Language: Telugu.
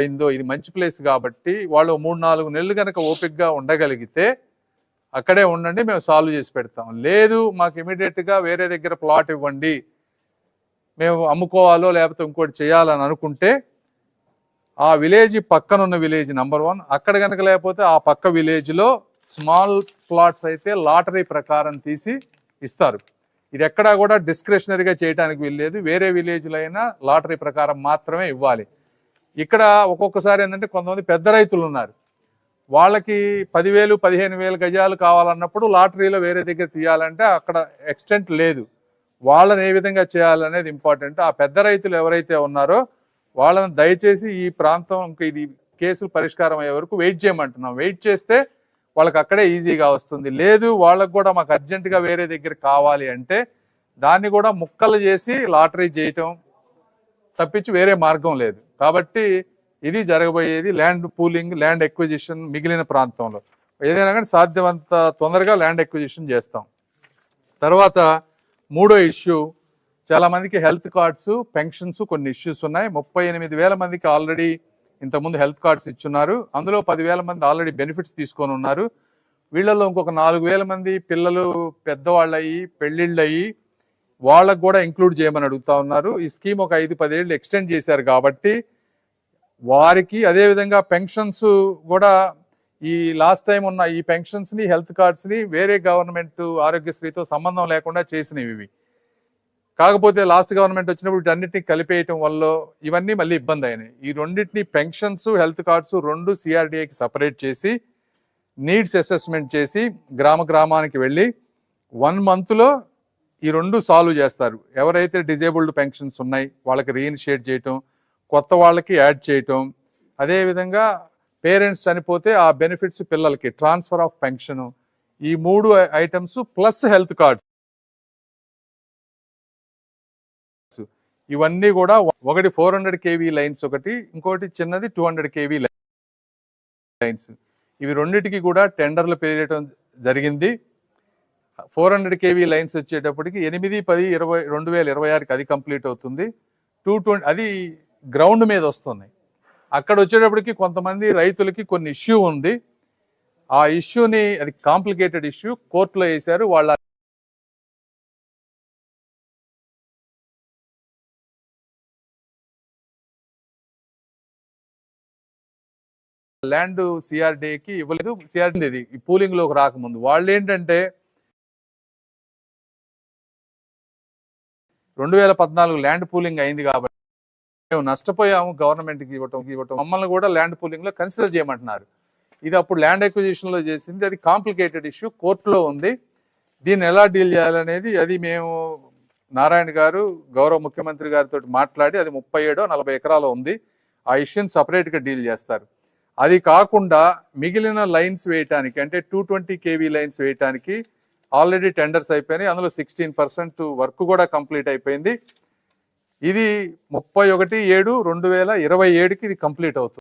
అయిందో ఇది మంచి ప్లేస్ కాబట్టి వాళ్ళు 3-4 నెలలు కనుక ఓపిక్గా ఉండగలిగితే అక్కడే ఉండండి, మేము సాల్వ్ చేసి పెడతాం. లేదు మాకు ఇమీడియట్గా వేరే దగ్గర ప్లాట్ ఇవ్వండి, మేము అమ్ముకోవాలో లేకపోతే ఇంకోటి చేయాలని అనుకుంటే ఆ విలేజ్ పక్కనున్న విలేజ్ నెంబర్ 1, అక్కడ కనుక లేకపోతే ఆ పక్క విలేజ్లో స్మాల్ ప్లాట్స్ అయితే లాటరీ ప్రకారం తీసి ఇస్తారు. ఇది ఎక్కడా కూడా డిస్క్రిషనరీగా చేయడానికి వీల్లేదు. వేరే విలేజ్లో అయినా లాటరీ ప్రకారం మాత్రమే ఇవ్వాలి. ఇక్కడ ఒక్కొక్కసారి ఏంటంటే కొంతమంది పెద్ద రైతులు ఉన్నారు, వాళ్ళకి 10,000 15,000 గజాలు కావాలన్నప్పుడు లాటరీలో వేరే దగ్గర తీయాలంటే అక్కడ ఎక్స్టెంట్ లేదు. వాళ్ళని ఏ విధంగా చేయాలనేది ఇంపార్టెంట్. ఆ పెద్ద రైతులు ఎవరైతే ఉన్నారో వాళ్ళని దయచేసి ఈ ప్రాంతం ఇది కేసులు పరిష్కారం అయ్యే వరకు వెయిట్ చేయమంటున్నాం. వెయిట్ చేస్తే వాళ్ళకి అక్కడే ఈజీగా వస్తుంది. లేదు వాళ్ళకు కూడా మాకు అర్జెంటుగా వేరే దగ్గర కావాలి అంటే దాన్ని కూడా ముక్కలు చేసి లాటరీ చేయటం తప్పించి వేరే మార్గం లేదు. కాబట్టి ఇది జరగబోయేది ల్యాండ్ పూలింగ్, ల్యాండ్ ఎక్విజిషన్ మిగిలిన ప్రాంతంలో. ఏదైనా కానీ సాధ్యమంత తొందరగా ల్యాండ్ ఎక్విజిషన్ చేస్తాం. తర్వాత మూడో ఇష్యూ, చాలా మందికి హెల్త్ కార్డ్స్, పెన్షన్స్ కొన్ని ఇష్యూస్ ఉన్నాయి. 38,000 మందికి ఆల్రెడీ ఇంతకుముందు హెల్త్ కార్డ్స్ ఇచ్చున్నారు. అందులో 10,000 మంది ఆల్రెడీ బెనిఫిట్స్ తీసుకొని ఉన్నారు. వీళ్ళలో ఇంకొక 4,000 మంది పిల్లలు పెద్దవాళ్ళు అయ్యి పెళ్ళిళ్ళు అయ్యి వాళ్ళకు కూడా ఇంక్లూడ్ చేయమని అడుగుతా ఉన్నారు. ఈ స్కీమ్ ఒక 5-10 ఏళ్ళు ఎక్స్టెండ్ చేశారు కాబట్టి వారికి, అదేవిధంగా పెన్షన్స్ కూడా ఈ లాస్ట్ టైం ఉన్న ఈ పెన్షన్స్ని, హెల్త్ కార్డ్స్ని వేరే గవర్నమెంట్ ఆరోగ్యశ్రీతో సంబంధం లేకుండా చేసినవి ఇవి. కాకపోతే లాస్ట్ గవర్నమెంట్ వచ్చినప్పుడు వీటన్నిటిని కలిపేయటం వల్ల ఇవన్నీ మళ్ళీ ఇబ్బంది అయినాయి. ఈ రెండింటిని పెన్షన్స్, హెల్త్ కార్డ్స్ రెండు సిఆర్డిఏకి సపరేట్ చేసి నీడ్స్ అసెస్మెంట్ చేసి గ్రామానికి వెళ్ళి 1 monthలో ఈ రెండు సాల్వ్ చేస్తారు. ఎవరైతే డిజేబుల్డ్ పెన్షన్స్ ఉన్నాయి వాళ్ళకి రీఇనిషియేట్ చేయటం, కొత్త వాళ్ళకి యాడ్ చేయటం, అదేవిధంగా పేరెంట్స్ చనిపోతే ఆ బెనిఫిట్స్ పిల్లలకి ట్రాన్స్ఫర్ ఆఫ్ పెన్షన్, ఈ 3 ఐటమ్స్ ప్లస్ హెల్త్ కార్డ్స్, ఇవన్నీ కూడా ఒకటి 400 kV లైన్స్, ఒకటి ఇంకోటి చిన్నది 200 kV లైన్స్. ఇవి రెండిటికి కూడా టెండర్లు పెరగడం జరిగింది. 400 kV లైన్స్ వచ్చేటప్పటికి 8-10-2026కి అది కంప్లీట్ అవుతుంది. 220 అది గ్రౌండ్ మీద వస్తుంది. అక్కడ వచ్చేటప్పటికి కొంతమంది రైతులకి కొన్ని ఇష్యూ ఉంది. ఆ ఇష్యూని, అది కాంప్లికేటెడ్ ఇష్యూ, కోర్టులో వేశారు. వాళ్ళ ల్యాండ్ సిఆర్డీకి ఇవ్వలేదు. సిఆర్డీ ఇది ఈ పూలింగ్ లోకి రాకముందు వాళ్ళు ఏంటంటే 2014 ల్యాండ్ పూలింగ్ అయింది కాబట్టి మేము నష్టపోయాము, గవర్నమెంట్కి ఇవ్వటం మమ్మల్ని కూడా ల్యాండ్ పూలింగ్ లో కన్సిడర్ చేయమంటున్నారు. ఇది అప్పుడు ల్యాండ్ ఎక్విజిషన్ లో చేసింది, అది కాంప్లికేటెడ్ ఇష్యూ, కోర్టులో ఉంది. దీన్ని ఎలా డీల్ చేయాలనేది అది మేము నారాయణ గారు గౌరవ ముఖ్యమంత్రి గారితో మాట్లాడి, అది 37-40 ఎకరాలు ఉంది, ఆ ఇష్యూని సపరేట్ గా డీల్ చేస్తారు. అది కాకుండా మిగిలిన లైన్స్ వేయటానికి, అంటే 220 kV లైన్స్ వేయటానికి ఆల్రెడీ టెండర్స్ అయిపోయినాయి. అందులో 16% వర్క్ కూడా కంప్లీట్ అయిపోయింది. ఇది 31/7/2027కి ఇది కంప్లీట్ అవుతుంది.